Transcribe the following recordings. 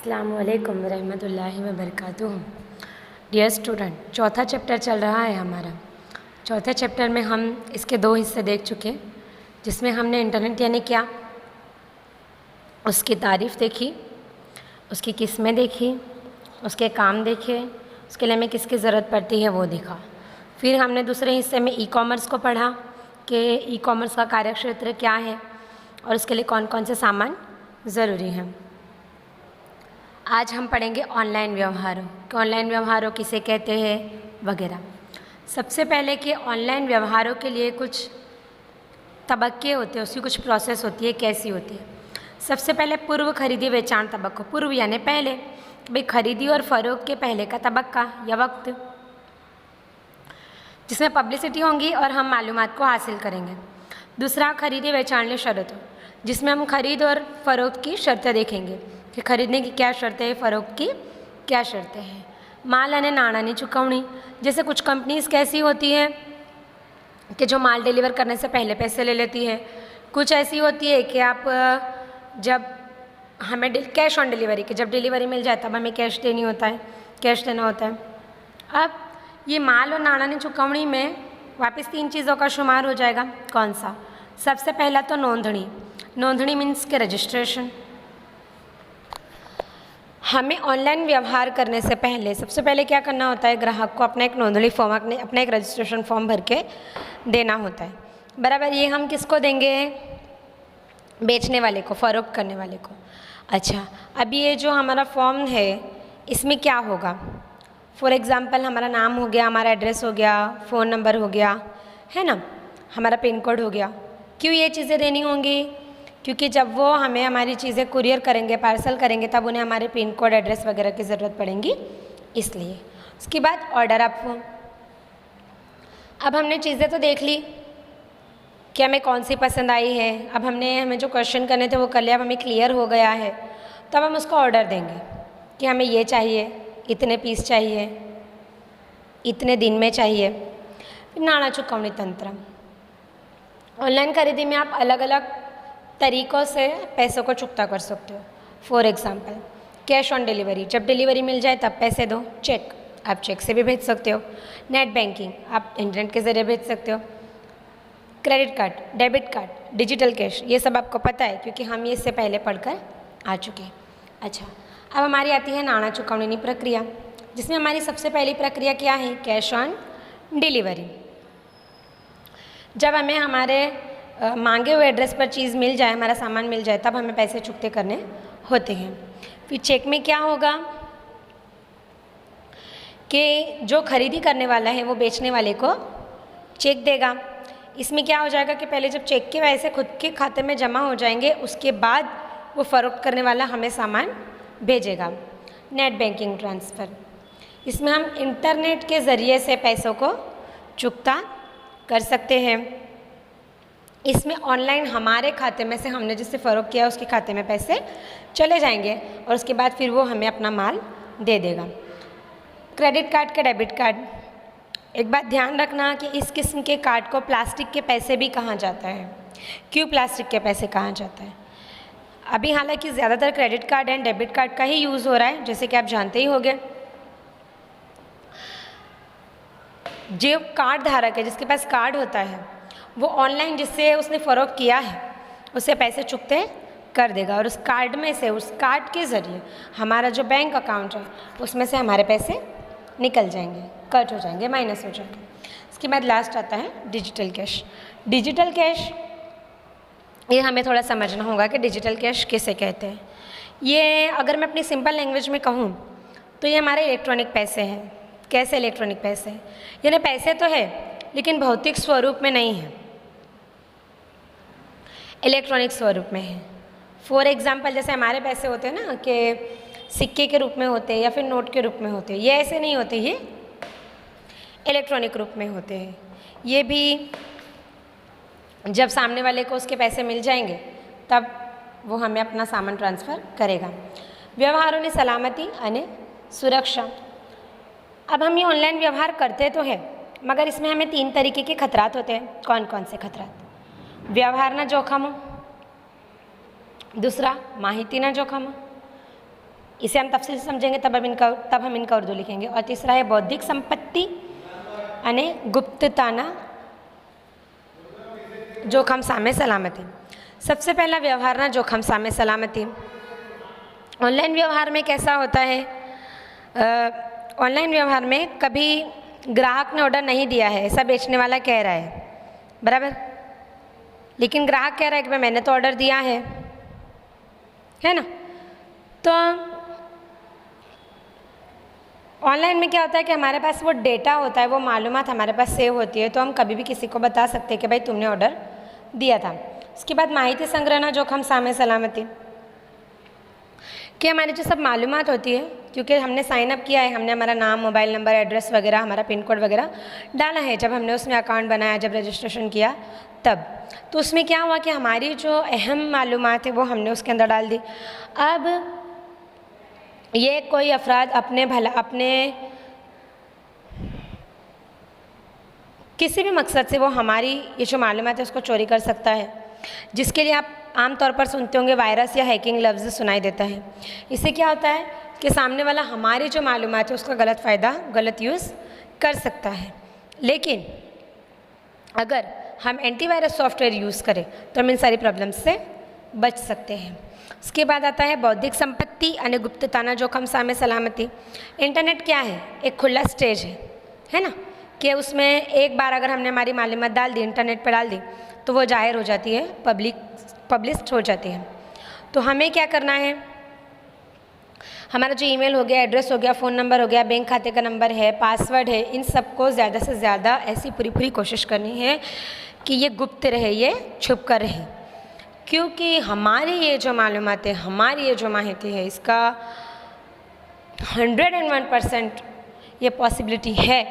अस्सलामुअलैकुम रहमतुल्लाहि व बरकातुहू। डियर स्टूडेंट, चौथा चैप्टर चल रहा है हमारा। चौथे चैप्टर में हम इसके दो हिस्से देख चुके, जिसमें हमने इंटरनेट यानी क्या, उसकी तारीफ़ देखी, उसकी किस्में देखी, उसके काम देखे, उसके लिए हमें किसकी ज़रूरत पड़ती है वो देखा। फिर हमने दूसरे हिस्से में ई कॉमर्स को पढ़ा कि ई कॉमर्स का कार्यक्षेत्र क्या है और उसके लिए कौन कौन से सामान ज़रूरी हैं। आज हम पढ़ेंगे ऑनलाइन व्यवहारों कि ऑनलाइन व्यवहारों किसे कहते हैं वगैरह। सबसे पहले कि ऑनलाइन व्यवहारों के लिए कुछ तबक्के होते हैं, उसकी कुछ प्रोसेस होती है, कैसी होती है। सबसे पहले पूर्व खरीदी बेचान तबक्का, पूर्व यानी पहले, भाई खरीदी और फ़रोख्त के पहले का तबक्का या वक्त, जिसमें पब्लिसिटी होंगी और हम मालूमात को हासिल करेंगे। दूसरा खरीदी बेचान शर्तों, जिसमें हम खरीद और फ़रोख्त की शर्तें देखेंगे कि खरीदने की क्या शर्तें हैं, फ़रोख्त की क्या शर्तें हैं। माल अने नाणानी चुकवणी, जैसे कुछ कंपनीज़ कैसी होती हैं कि जो माल डिलीवर करने से पहले पैसे ले लेती है। कुछ ऐसी होती है कि आप जब हमें कैश ऑन डिलीवरी की, जब डिलीवरी मिल जाए तब हमें कैश देनी होता है, कैश देना होता है। अब ये माल और नाणानी चुकवणी में वापस तीन चीज़ों का शुमार हो जाएगा। कौन सा? सबसे पहला तो नोंदणी। नोंदणी मीन्स के रजिस्ट्रेशन। हमें ऑनलाइन व्यवहार करने से पहले सबसे पहले क्या करना होता है, ग्राहक को अपना एक नोंदणी फॉर्म, अपना एक रजिस्ट्रेशन फॉर्म भर के देना होता है। बराबर, ये हम किसको देंगे? बेचने वाले को, फ़रोख्त करने वाले को। अच्छा, अभी ये जो हमारा फॉर्म है इसमें क्या होगा? फॉर एग्ज़ाम्पल हमारा नाम हो गया, हमारा एड्रेस हो गया, फ़ोन नंबर हो गया, है ना, हमारा पिन कोड हो गया। क्यों ये चीज़ें देनी होंगी? क्योंकि जब वो हमें हमारी चीज़ें कुरियर करेंगे, पार्सल करेंगे, तब उन्हें हमारे पिन कोड, एड्रेस वगैरह की ज़रूरत पड़ेगी, इसलिए। उसके बाद ऑर्डर अप फॉर्म। अब हमने चीज़ें तो देख ली कि हमें कौन सी पसंद आई है। अब हमें जो क्वेश्चन करने थे वो कर लिया, अब हमें क्लियर हो गया है। तब हम उसको ऑर्डर देंगे कि हमें ये चाहिए, इतने पीस चाहिए, इतने दिन में चाहिए। फिर नाणा चुकवणी तंत्र। ऑनलाइन खरीदी में आप अलग अलग तरीक़ों से पैसों को चुकता कर सकते हो। For example cash on delivery, जब डिलीवरी मिल जाए तब पैसे दो। चेक, आप चेक से भी भेज सकते हो। नेट बैंकिंग, आप इंटरनेट के ज़रिए भेज सकते हो। Credit card, debit card, digital cash, ये सब आपको पता है क्योंकि हम ये इससे पहले पढ़कर आ चुके हैं। अच्छा, अब हमारी आती है नाणा चुकवणी प्रक्रिया, जिसमें हमारी सबसे पहली प्रक्रिया क्या है? Cash on delivery. जब हमें हमारे मांगे हुए एड्रेस पर चीज़ मिल जाए, हमारा सामान मिल जाए, तब हमें पैसे चुकते करने होते हैं। फिर चेक में क्या होगा कि जो खरीदी करने वाला है वो बेचने वाले को चेक देगा। इसमें क्या हो जाएगा कि पहले जब चेक के पैसे खुद के खाते में जमा हो जाएंगे, उसके बाद वो फ़रोख्त करने वाला हमें सामान भेजेगा। नेट बैंकिंग ट्रांसफ़र, इसमें हम इंटरनेट के ज़रिए से पैसों को चुकता कर सकते हैं। इसमें ऑनलाइन हमारे खाते में से हमने जिससे फ़रोख्त किया उसके खाते में पैसे चले जाएंगे और उसके बाद फिर वो हमें अपना माल दे देगा। क्रेडिट कार्ड का डेबिट कार्ड, एक बात ध्यान रखना कि इस किस्म के कार्ड को प्लास्टिक के पैसे भी कहा जाता है। क्यों प्लास्टिक के पैसे कहा जाता है? अभी हालांकि ज़्यादातर credit card and debit card का ही यूज़ हो रहा है, जैसे कि आप जानते ही होंगे। जो कार्ड धारक है, जिसके पास कार्ड होता है, वो ऑनलाइन जिससे उसने फ़रोख्त किया है उससे पैसे चुकते कर देगा और उस कार्ड में से, उस कार्ड के ज़रिए हमारा जो बैंक अकाउंट है उसमें से हमारे पैसे निकल जाएंगे, कट हो जाएंगे, माइनस हो जाएंगे। इसके बाद लास्ट आता है डिजिटल कैश। डिजिटल कैश, ये हमें थोड़ा समझना होगा कि डिजिटल कैश किसे कहते हैं। ये अगर मैं अपनी सिंपल लैंग्वेज में कहूँ तो ये हमारे इलेक्ट्रॉनिक पैसे हैं। कैसे इलेक्ट्रॉनिक पैसे? यानी पैसे तो है लेकिन भौतिक स्वरूप में नहीं है, इलेक्ट्रॉनिक स्वरूप में है। फॉर एग्ज़ाम्पल जैसे हमारे पैसे होते हैं ना कि सिक्के के रूप में होते हैं या फिर नोट के रूप में होते हैं, ये ऐसे नहीं होते, ये इलेक्ट्रॉनिक रूप में होते हैं। ये भी जब सामने वाले को उसके पैसे मिल जाएंगे तब वो हमें अपना सामान ट्रांसफ़र करेगा। व्यवहारों ने सलामती अने सुरक्षा। अब हम ये ऑनलाइन व्यवहार करते तो है, मगर इसमें हमें तीन तरीके के खतरात होते हैं। कौन कौन से खतरात? व्यवहारना जोखमो, दूसरा माहितीना जोखमो, इसे हम तफसील से समझेंगे तब हम इनका उर्दू लिखेंगे। और तीसरा है बौद्धिक संपत्ति यानी गुप्तताना जोखम सामे सलामती। सबसे पहला व्यवहार ना जोखम सामे सलामती। ऑनलाइन व्यवहार में कैसा होता है, ऑनलाइन व्यवहार में कभी ग्राहक ने ऑर्डर नहीं दिया है ऐसा बेचने वाला कह रहा है, बराबर, लेकिन ग्राहक कह रहा है कि भाई मैंने तो ऑर्डर दिया है ना। तो ऑनलाइन में क्या होता है कि हमारे पास वो डेटा होता है, वो मालूमात हमारे पास सेव होती है, तो हम कभी भी किसी को बता सकते हैं कि भाई तुमने ऑर्डर दिया था। उसके बाद माहिती संग्रहना जोखम सामे सलामती, कि हमारी जो सब मालूमात होती है, क्योंकि हमने साइन अप किया है, हमने हमारा नाम, मोबाइल नंबर, एड्रेस वगैरह, हमारा पिन कोड वगैरह डाला है जब हमने उसमें अकाउंट बनाया, जब रजिस्ट्रेशन किया तब, तो उसमें क्या हुआ कि हमारी जो अहम मालूमात है वो हमने उसके अंदर डाल दी। अब ये कोई अफराद अपने किसी भी मकसद से वो हमारी ये जो मालूमात है उसको चोरी कर सकता है, जिसके लिए आप आमतौर पर सुनते होंगे वायरस या हैकिंग लफ्ज़ सुनाई देता है। इससे क्या होता है कि सामने वाला हमारी जो मालूमात है उसका गलत फ़ायदा, गलत यूज़ कर सकता है। लेकिन अगर हम एंटीवायरस सॉफ्टवेयर यूज़ करें तो हम इन सारी प्रॉब्लम्स से बच सकते हैं। उसके बाद आता है बौद्धिक संपत्ति यानी गुप्तताना जोखम सामे सलामती। इंटरनेट क्या है, एक खुला स्टेज है ना, कि उसमें एक बार अगर हमने हमारी मालूमात डाल दी, इंटरनेट पर डाल दी, तो वो जाहिर हो जाती है, पब्लिश हो जाती है। तो हमें क्या करना है, हमारा जो ईमेल हो गया, एड्रेस हो गया, फ़ोन नंबर हो गया, बैंक खाते का नंबर है, पासवर्ड है, इन सबको ज़्यादा से ज़्यादा ऐसी पूरी कोशिश करनी है कि ये गुप्त रहे, ये छुप कर रहे, क्योंकि हमारी ये जो मालूमात है, हमारी ये जो माहिती है, इसका 101% ये पॉसिबिलिटी है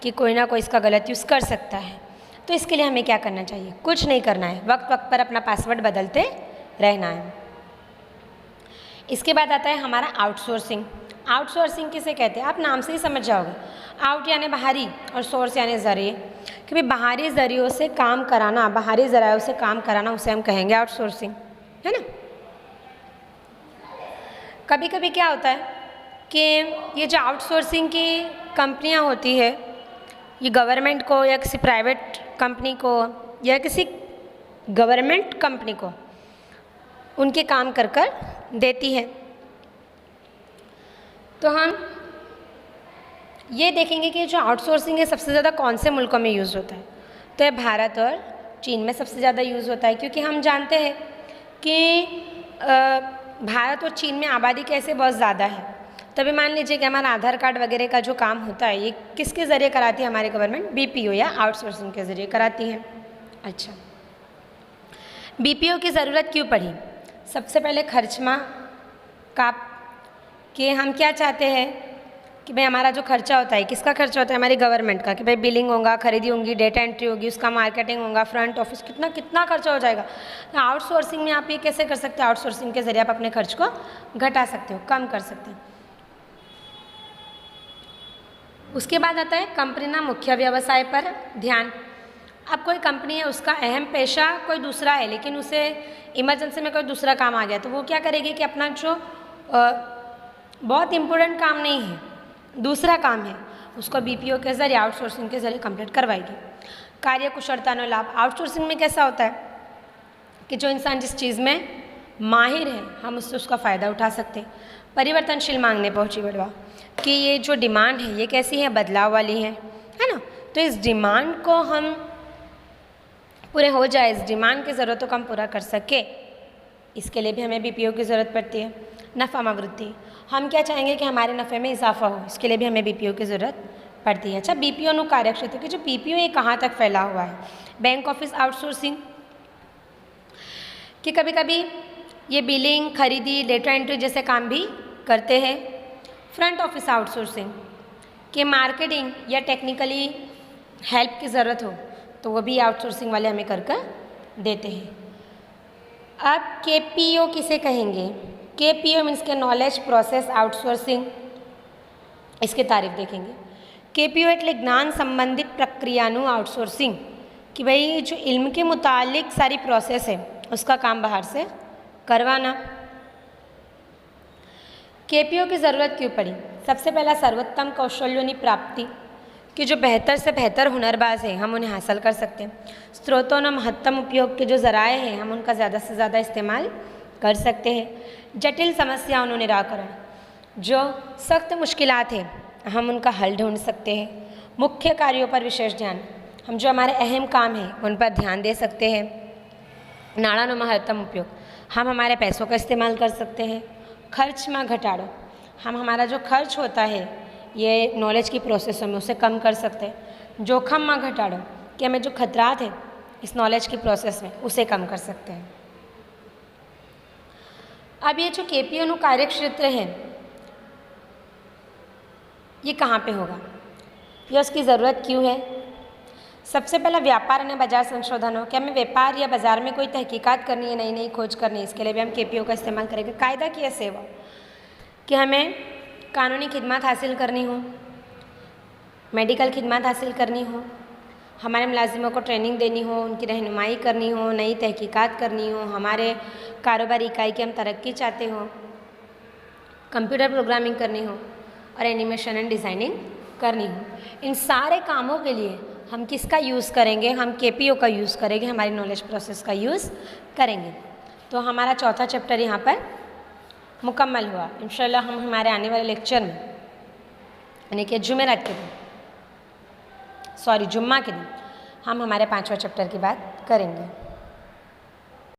कि कोई ना कोई इसका गलत यूज़ कर सकता है। तो इसके लिए हमें क्या करना चाहिए, कुछ नहीं करना है, वक्त वक्त पर अपना पासवर्ड बदलते रहना है। इसके बाद आता है हमारा आउटसोर्सिंग। आउटसोर्सिंग किसे कहते हैं, आप नाम से ही समझ जाओगे। आउट यानी बाहरी और सोर्स यानी ज़रिए, कि भाई बाहरी ज़रियों से काम कराना, बाहरी ज़रायों से काम कराना, उसे हम कहेंगे आउटसोर्सिंग, है ना। कभी कभी क्या होता है कि ये जो आउटसोर्सिंग की कंपनियां होती है, ये गवर्नमेंट को या किसी प्राइवेट कंपनी को या किसी गवर्नमेंट कंपनी को उनके काम कर देती है। तो हम ये देखेंगे कि जो आउटसोर्सिंग है सबसे ज़्यादा कौन से मुल्कों में यूज़ होता है, तो ये भारत और चीन में सबसे ज़्यादा यूज़ होता है, क्योंकि हम जानते हैं कि भारत और चीन में आबादी कैसे बहुत ज़्यादा है। तभी मान लीजिए कि हमारा आधार कार्ड वगैरह का जो काम होता है, ये किसके ज़रिए कराती है हमारी गवर्नमेंट, बीपीओ या आउटसोर्सिंग के ज़रिए कराती है। अच्छा, बीपीओ की ज़रूरत क्यों पड़ी? सबसे पहले खर्चमा का, कि हम क्या चाहते हैं कि भाई हमारा जो खर्चा होता है, किसका खर्चा होता है, हमारी गवर्नमेंट का, कि भाई बिलिंग होगा, खरीदी होंगी, डेटा एंट्री होगी, उसका मार्केटिंग होगा, फ्रंट ऑफिस, कितना खर्चा हो जाएगा। तो आउटसोर्सिंग में आप ये कैसे कर सकते हो, आउटसोर्सिंग के ज़रिए आप अपने खर्च को घटा सकते हो, कम कर सकते हो। उसके बाद आता है कंपनी ना मुख्य व्यवसाय पर ध्यान। अब कोई कंपनी है, उसका अहम पेशा कोई दूसरा है, लेकिन उसे इमरजेंसी में कोई दूसरा काम आ गया, तो वो क्या करेगी कि अपना जो बहुत इम्पोर्टेंट काम नहीं है, दूसरा काम है, उसको बीपीओ के ज़रिए, आउटसोर्सिंग के ज़रिए कंप्लीट करवाएगी। कार्य कुशलता और लाभ। आउटसोर्सिंग में कैसा होता है कि जो इंसान जिस चीज़ में माहिर है, हम उससे उसका फ़ायदा उठा सकते हैं। परिवर्तनशील मांगने पहुँची बढ़वा, कि ये जो डिमांड है ये कैसी है, बदलाव वाली है ना। तो इस डिमांड को हम पूरे हो जाए, इस डिमांड की ज़रूरतों को हम पूरा कर सके, इसके लिए भी हमें बीपीओ की ज़रूरत पड़ती है। नफ़ामावृत्ति, हम क्या चाहेंगे कि हमारे नफ़े में इजाफा हो, इसके लिए भी हमें बीपीओ की ज़रूरत पड़ती है। अच्छा, बीपीओ नु कार्यक्षेत्र की जो बीपीओ ये कहाँ तक फैला हुआ है। बैंक ऑफिस आउटसोर्सिंग, कि कभी कभी ये बिलिंग, खरीदी, डेटा एंट्री जैसे काम भी करते हैं। फ्रंट ऑफिस आउटसोर्सिंग, कि मार्केटिंग या टेक्निकली हेल्प की ज़रूरत हो तो वो भी आउटसोर्सिंग वाले हमें कर देते हैं। अब केपीओ किसे कहेंगे? केपीओ मीन्स के नॉलेज प्रोसेस आउटसोर्सिंग, इसके तारीफ देखेंगे। केपीओ એટલે જ્ઞાન સંબંધિત પ્રક્રિયાનું આઉટસોર્સિંગ, कि भाई जो इल्म के मुतालिक सारी प्रोसेस है उसका काम बाहर से करवाना। केपीओ की ज़रूरत क्यों पड़ी? सबसे पहला सर्वोत्तम कौशल्यों प्राप्ति कि जो बेहतर से बेहतर हुनरबाज हैं हम उन्हें हासिल कर सकते हैं। स्रोतों न महत्तम उपयोग के जो ज़राए हैं हम उनका ज़्यादा से ज़्यादा इस्तेमाल कर सकते हैं। जटिल समस्याओं का निराकरण, जो सख्त मुश्किलात हैं हम उनका हल ढूंढ सकते हैं। मुख्य कार्यों पर विशेष ध्यान, हम जो हमारे अहम काम हैं उन पर ध्यान दे सकते हैं। नाણાંનો महत्तम उपयोग, हम हमारे पैसों का इस्तेमाल कर सकते हैं। खर्च में घटाड़ो, हम हमारा जो खर्च होता है ये नॉलेज की प्रोसेस में उसे कम कर सकते हैं। जोखम में घटाड़ो, कि हमें जो खतरात है इस नॉलेज की प्रोसेस में उसे कम कर सकते हैं। अब ये जो केपीओ कार्य क्षेत्र है ये कहाँ पे होगा या उसकी ज़रूरत क्यों है? सबसे पहला व्यापार और बाजार संशोधन हो कि हमें व्यापार या बाजार में कोई तहकीकात करनी है, नई नई खोज करनी है, इसके लिए भी हम केपीओ का इस्तेमाल करेंगे। कायदा की सेवा, कि हमें कानूनी खिदमत हासिल करनी हो, मेडिकल खिदमत हासिल करनी हो, हमारे मुलाजिमों को ट्रेनिंग देनी हो, उनकी रहनुमाई करनी हो, नई तहकीकात करनी हो, हमारे कारोबारी इकाई की हम तरक्की चाहते हो, कंप्यूटर प्रोग्रामिंग करनी हो और एनिमेशन एंड डिज़ाइनिंग करनी हो। इन सारे कामों के लिए हम किसका यूज़ करेंगे? हम केपीओ का यूज़ करेंगे, हमारी नॉलेज प्रोसेस का यूज़ करेंगे। तो हमारा चौथा चैप्टर यहाँ पर मुकम्मल हुआ। इंशाल्लाह हम हमारे आने वाले लेक्चर में यानी कि जुमेरात के दिन, जुम्मा के दिन हम हमारे 5वां चैप्टर की बात करेंगे।